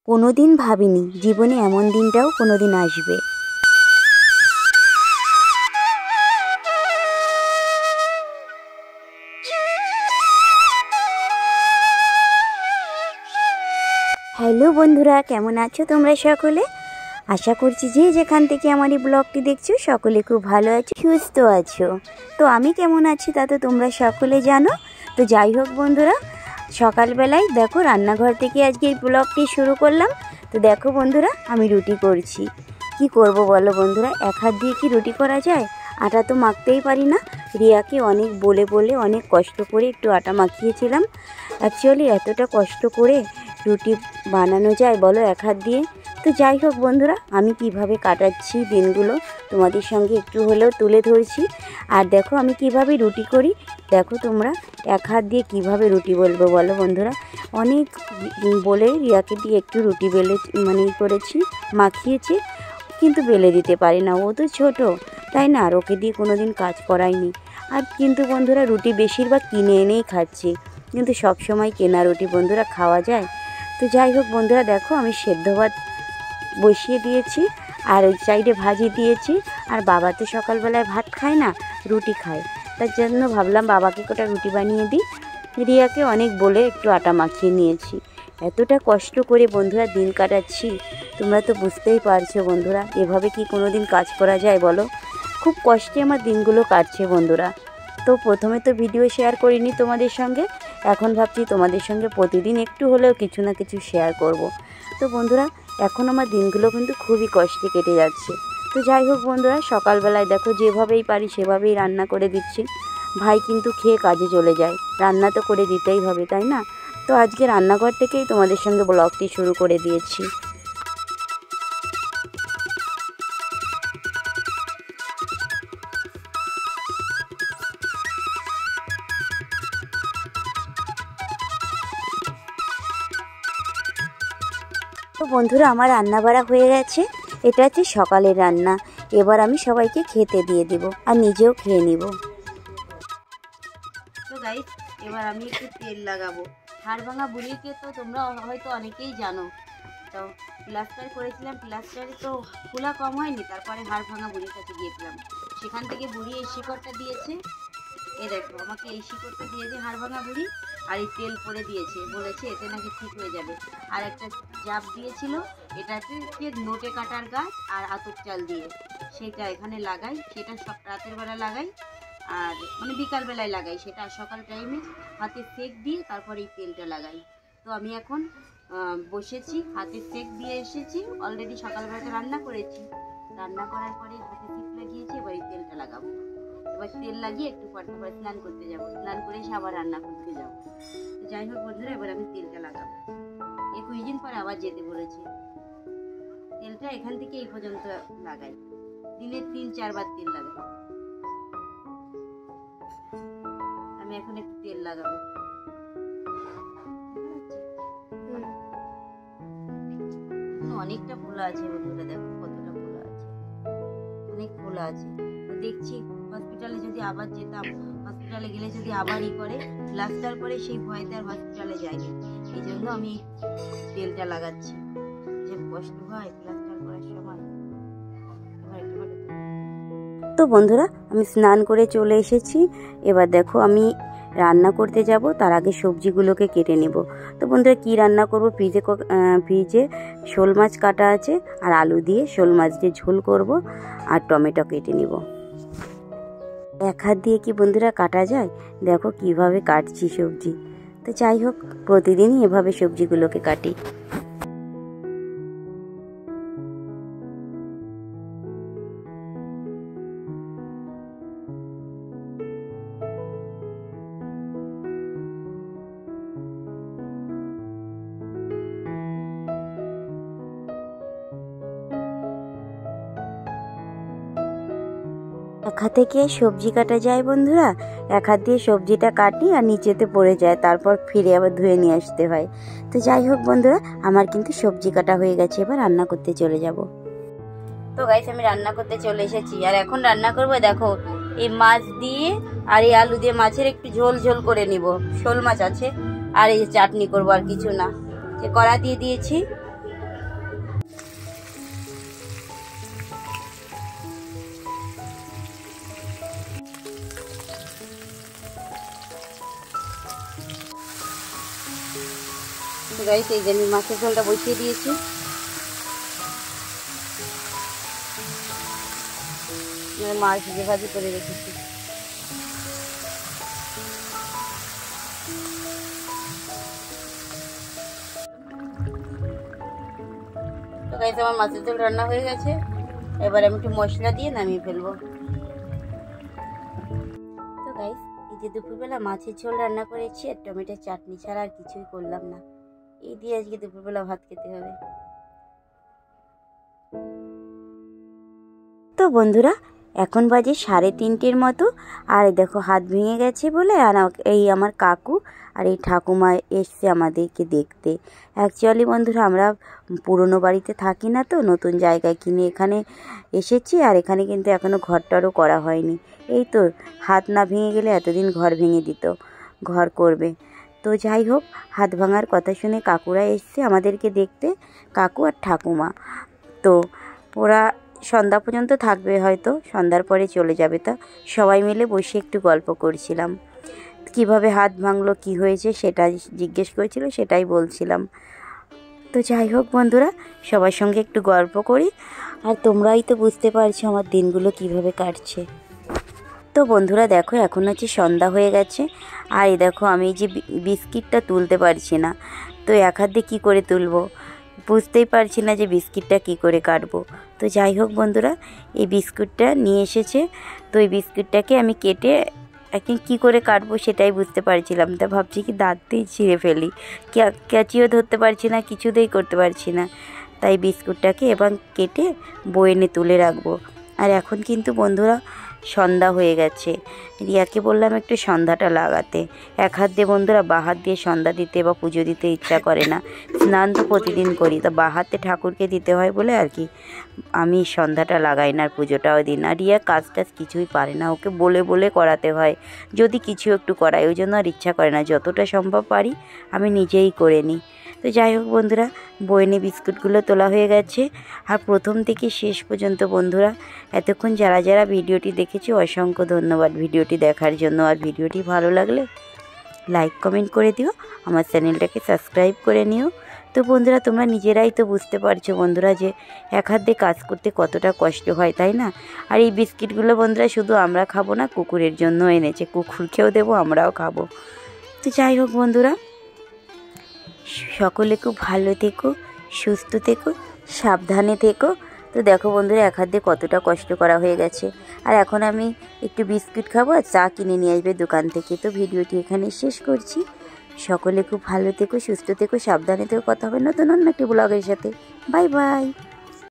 কোনোদিন ভাবিনি জীবনে এমন দিনটাও কোনোদিন আসবে। হ্যালো বন্ধুরা, কেমন আছো তোমরা সকলে? আশা করছি যে যেখান থেকে আমার এই ব্লগটি দেখছো সকলে খুব ভালো আছো, সুস্থ আছো। তো আমি কেমন আছি তা তো তোমরা সকলে জানো। তো যাই হোক বন্ধুরা, সকালবেলায় দেখো রান্নাঘর থেকে আজকে এই ব্লগটি শুরু করলাম। তো দেখো বন্ধুরা, আমি রুটি করছি। কি করব বলো বন্ধুরা, এক হাত দিয়ে কি রুটি করা যায়? আটা তো মাখতেই পারি না। রিয়াকে অনেক বলে অনেক কষ্ট করে একটু আটা মাখিয়েছিলাম। অ্যাকচুয়ালি এতটা কষ্ট করে রুটি বানানো যায় বলো এক হাত দিয়ে? তো যাই হোক বন্ধুরা, আমি কিভাবে কাটাচ্ছি দিনগুলো তোমাদের সঙ্গে একটু হলেও তুলে ধরছি। আর দেখো আমি কিভাবে রুটি করি, দেখো তোমরা এক হাত দিয়ে কিভাবে রুটি বলবো বলো বন্ধুরা। অনেক বলে রিয়াকে দিয়ে একটু রুটি বেলে করেছি, মাখিয়েছি, কিন্তু বেলে দিতে পারি না। ও তো ছোট, তাই না? আর ওকে দিয়ে কোনো দিন কাজ করাইনি। আর কিন্তু বন্ধুরা রুটি বেশিরভাগ কিনে এনেই খাচ্ছি, কিন্তু সব সময় কেনা রুটি বন্ধুরা খাওয়া যায়? তো যাই হোক বন্ধুরা, দেখো আমি সেদ্ধ ভাত বসিয়ে দিয়েছি আর ওই সাইডে ভাজি দিয়েছি। আর বাবা তো সকালবেলায় ভাত খায় না, রুটি খায়, তার জন্য ভাবলাম বাবাকে কটা রুটি বানিয়ে দিই। রিয়াকে অনেক বলে একটু আটা মাখিয়ে নিয়েছি। এতটা কষ্ট করে বন্ধুরা দিন কাটাচ্ছি, তোমরা তো বুঝতেই পারছো বন্ধুরা। এভাবে কি কোনো দিন কাজ করা যায় বলো? খুব কষ্টে আমার দিনগুলো কাটছে বন্ধুরা। তো প্রথমে তো ভিডিও শেয়ার করিনি তোমাদের সঙ্গে, এখন ভাবছি তোমাদের সঙ্গে প্রতিদিন একটু হলেও কিছু না কিছু শেয়ার করব। তো বন্ধুরা, এখন আমার দিনগুলো কিন্তু খুবই কষ্টে কেটে যাচ্ছে। তো যাই হোক বন্ধুরা, সকালবেলায় দেখো যেভাবেই পারি সেভাবেই রান্না করে দিচ্ছি। ভাই কিন্তু খেয়ে কাজে চলে যায়, রান্না তো করে দিতেই হবে, তাই না? তো আজকে রান্নাঘর থেকেই তোমাদের সঙ্গে ব্লগটি শুরু করে দিয়েছি। তো বন্ধুরা, আমার রান্না বাড়া হয়ে গেছে। এটা হচ্ছে সকালের রান্না। এবার আমি সবাইকে খেতে দিয়ে দেব আর নিজেও খেয়ে নিব। তো গাইস, এবার আমি একটু তেল লাগাবো। হাড় ভাঙা বুড়িকে তো তোমরা হয়তো অনেকেই জানো। তো প্লাস্টার করেছিলাম, প্লাস্টারে তো খোলা কম হয়নি, তারপরে হাড় ভাঙা বুড়ির কাছে গিয়েছিলাম। সেখান থেকে বুড়ি এই শিকড়টা দিয়েছে। এই দেখো, আমাকে এই শিকড়টা দিয়েছে হাড় ভাঙা বুড়ি, আর এই তেল পরে দিয়েছে, বলেছে এতে নাকি ঠিক হয়ে যাবে। আর একটা জাপ দিয়েছিল, এটাতে নোটে কাটার গাছ আর আতপ চাল দিয়ে, সেটা এখানে লাগাই। সেটা সব রাতের বেলা লাগাই, আর বিকালবেলায় লাগাই সেটা। সকাল টাইমে হাতে সেক দিয়ে তারপর এই তেলটা লাগাই। তো আমি এখন বসেছি, হাতে সেক দিয়ে এসেছি। অলরেডি সকালবেলাতে রান্না করেছি, রান্না করার পরে হাতে সেক লাগিয়েছি। এবার এই তেলটা লাগাবো। এবার তেল লাগিয়ে একটু পর তারপরে স্নান করতে যাবো, স্নান করে এসে আবার রান্না করতে যাবো। তো যাই হোক বন্ধুরা, এবার আমি তেলটা লাগাবো। 21 দিন পরে আবার যেতে বলেছে। তেলটা এখান থেকে এই পর্যন্ত লাগাই, দিনে 3-4 বার তেল লাগাই। আমি এখন একটু তেল লাগাবো। অনেকটা ফোলা আছে বন্ধুরা, দেখো কতটা ফোলা আছে, অনেক ফোলা আছে। দেখছি হসপিটালে যদি আবার যেতাম, হসপিটালে গেলে যদি আবার করে প্লাস্টার করে, সেই ভয়তে আর হসপিটালে যাইনি। এই জন্য আমি তেলটা লাগাচ্ছি, যে কষ্ট হয় প্লাস্টার করার সময়। তো বন্ধুরা, আমি স্নান করে চলে এসেছি। এবার দেখো আমি রান্না করতে যাব, তার আগে সবজিগুলোকে কেটে নেব। তো বন্ধুরা, কি রান্না করব, ফ্রিজে শোল মাছ কাটা আছে, আর আলু দিয়ে শোল মাছ দিয়ে ঝোল করব, আর টমেটো কেটে নিব। এক হাত দিয়ে কি বন্ধুরা কাটা যায়? দেখো কিভাবে কাটছি সবজি। তো যাই হোক, প্রতিদিনই এভাবে সবজিগুলোকে কাটি। এক হাতে কি সবজি কাটা যায় বন্ধুরা? এক হাত দিয়ে সবজিটা কাটি আর নিচেতে পড়ে যায়, তারপর ফিরে আবার ধুয়ে নিয়ে আসতে হয়। তো যাই হোক বন্ধুরা, আমার কিন্তু সবজি কাটা হয়ে গেছে, এবার রান্না করতে চলে যাব। তো গাইস, আমি রান্না করতে চলে এসেছি, আর এখন রান্না করব দেখো এই মাছ দিয়ে আর এই আলু দিয়ে মাছের একটু ঝোল ঝোল করে নিব। শোল মাছ আছে, আর এই চাটনি করব, আর কিছু না। যে কড়া দিয়ে দিয়েছি, গাইস এই যে আমি মাছের ঝোলটা বসিয়ে দিয়েছি। মাছ ভেজে ভাজি করে রেখেছি। তো গাইস আমার মাছের ঝোল রান্না হয়ে গেছে, এবার আমি একটু মশলা দিয়ে নামিয়ে ফেলবো। তো গাইস এই যে দুপুরবেলা মাছের ঝোল রান্না করেছি আর টমেটোর চাটনি ছাড়া আর কিছুই করলাম না। এই দিয়ে আজকে দুপুরবেলা ভাত খেতে হবে। তো বন্ধুরা এখন বাজে 3:30 মতো, আর দেখো হাত ভেঙে গেছে বলে আর এই আমার কাকু আর এই ঠাকুমা এসছে আমাদেরকে দেখতে। অ্যাকচুয়ালি বন্ধুরা আমরা পুরনো বাড়িতে থাকি না, তো নতুন জায়গায় কিনে এখানে এসেছি, আর এখানে কিন্তু এখনও ঘরটারও করা হয়নি। এই তো হাত না ভেঙে গেলে এতদিন ঘর ভেঙে দিত, ঘর করবে। তো যাই হোক, হাত ভাঙার কথা শুনে কাকুরা এসছে আমাদেরকে দেখতে, কাকু আর ঠাকুমা। তো ওরা সন্ধ্যা পর্যন্ত থাকবে, হয়তো সন্ধ্যার পরে চলে যাবে। তা সবাই মিলে বসে একটু গল্প করছিলাম, কিভাবে হাত ভাঙলো, কি হয়েছে সেটা জিজ্ঞেস করেছিল, সেটাই বলছিলাম। তো যাই হোক বন্ধুরা, সবার সঙ্গে একটু গল্প করি, আর তোমরাই তো বুঝতে পারছো আমার দিনগুলো কিভাবে কাটছে। তো বন্ধুরা দেখো এখন হচ্ছে সন্ধ্যা হয়ে গেছে, আর এই দেখো আমি এই যে বিস্কিটটা তুলতে পারছি না। তো এক হাত দিয়ে কী করে তুলবো বুঝতেই পারছি না যে বিস্কিটটা কি করে কাটবো। তো যাই হোক বন্ধুরা, এই বিস্কুটটা নিয়ে এসেছে, তো এই বিস্কুটটাকে আমি কেটে এখন কী করে কাটবো সেটাই বুঝতে পারছিলাম। তা ভাবছি কি দাঁত দিয়ে ছিঁড়ে ফেলি, ক্যাচিও ধরতে পারছি না, কিছুতেই করতে পারছি না। তাই বিস্কুটটাকে এবার কেটে বয়েনে তুলে রাখবো। আর এখন কিন্তু বন্ধুরা সন্ধ্যা হয়ে গেছে, রিয়াকে বললাম একটু সন্ধ্যাটা লাগাতে। এক হাত দিয়ে বন্ধুরা বা হাত দিয়ে সন্ধ্যা দিতে বা পুজো দিতে ইচ্ছা করে না। স্নান তো প্রতিদিন করি, তো বা হাতে ঠাকুরকে দিতে হয় বলে আর কি আমি সন্ধ্যাটা লাগাই না, আর পুজোটাও দিই না। রিয়া কাজ টাজ কিছুই পারে না, ওকে বলে বলে করাতে হয়, যদি কিছু একটু করাই ওই জন্য আর ইচ্ছা করে না। যতটা সম্ভব পারি আমি নিজেই করে নিই। তো যাই হোক বন্ধুরা, বয়েনে বিস্কুটগুলো তোলা হয়ে গেছে। আর প্রথম থেকে শেষ পর্যন্ত বন্ধুরা এতক্ষণ যারা যারা ভিডিওটি দেখেছো অসংখ্য ধন্যবাদ ভিডিওটি দেখার জন্য। আর ভিডিওটি ভালো লাগলে লাইক কমেন্ট করে দিও, আমার চ্যানেলটাকে সাবস্ক্রাইব করে নিও। তো বন্ধুরা তোমরা নিজেরাই তো বুঝতে পারছো বন্ধুরা যে এক হাত দিয়ে কাজ করতে কতটা কষ্ট হয়, তাই না? আর এই বিস্কিটগুলো বন্ধুরা শুধু আমরা খাবো না, কুকুরের জন্য এনেছে, কুকুরকেও দেবো, আমরাও খাবো। তো যাই হোক বন্ধুরা, সকলে খুব ভালো থেকো, সুস্থ থেকো, সাবধানে থেকো। তো দেখো বন্ধুরা এক হাত দিয়ে কতটা কষ্ট করা হয়ে গেছে। আর এখন আমি একটু বিস্কুট খাবো আর চা কিনে নিয়ে আসবে দোকান থেকে। তো ভিডিওটি এখানে শেষ করছি। সকলে খুব ভালো থেকো, সুস্থ থেকো, সাবধানে থেকো। কথা হবে নতুন অন্য একটি ব্লগের সাথে। Bye bye.